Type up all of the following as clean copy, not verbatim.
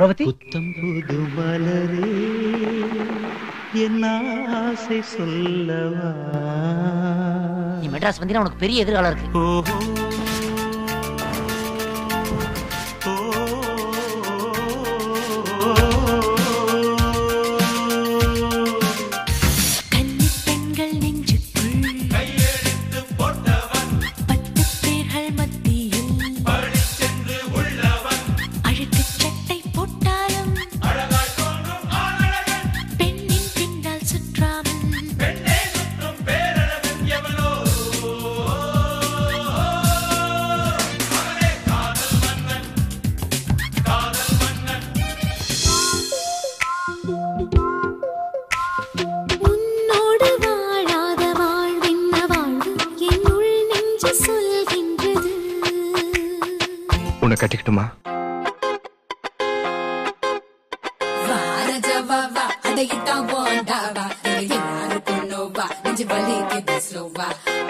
அமராவதி புத்தம் புது மலரே என் ஆசை சொல்லவா. நீ மெட்ராஸ் வந்தீங்கன்னா உனக்கு பெரிய எதிர்காலம் இருக்கு. ஓஹோ உன்னை கட்டிக்கிட்டுமா?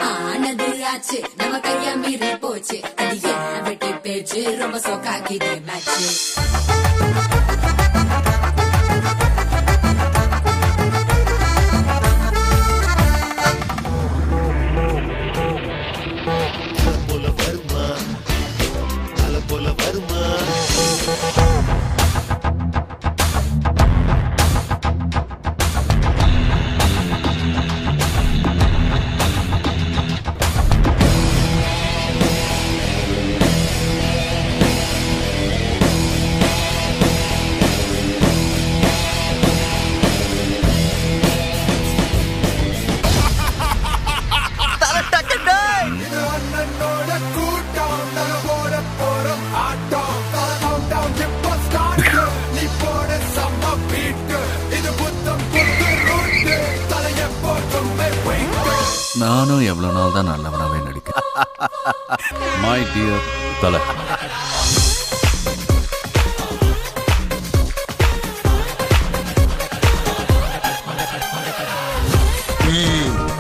ஆனது ஆச்சு நம்ம கைய மீறி போச்சு. அது ஏன் வெட்டி பேச்சு ரொம்ப சோக்காக்கிதே மேட்ச்சு. நானும் எவ்வளவு நாள் தான் நல்லவனாவே நடிக்கிறேன். மை டியர் தலை.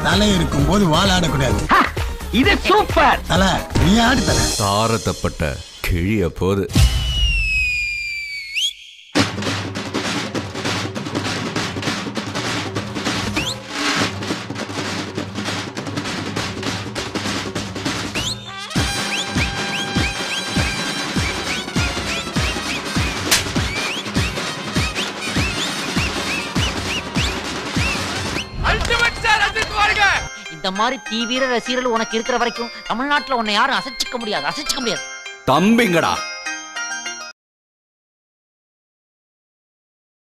தலை இருக்கும் போது வாழ ஆடக்கூடாது. இது சூப்பர். தலை நீ ஆடு தலை. தாரத்தப்பட்ட கிழிய போது இந்த மாதிரி தீவிர ரசிகர்கள் உனக்கு இருக்கிற வரைக்கும் தமிழ்நாட்டுல உன்னை யாரும் அசைச்சிக்க முடியாது. தம்பிங்கடா.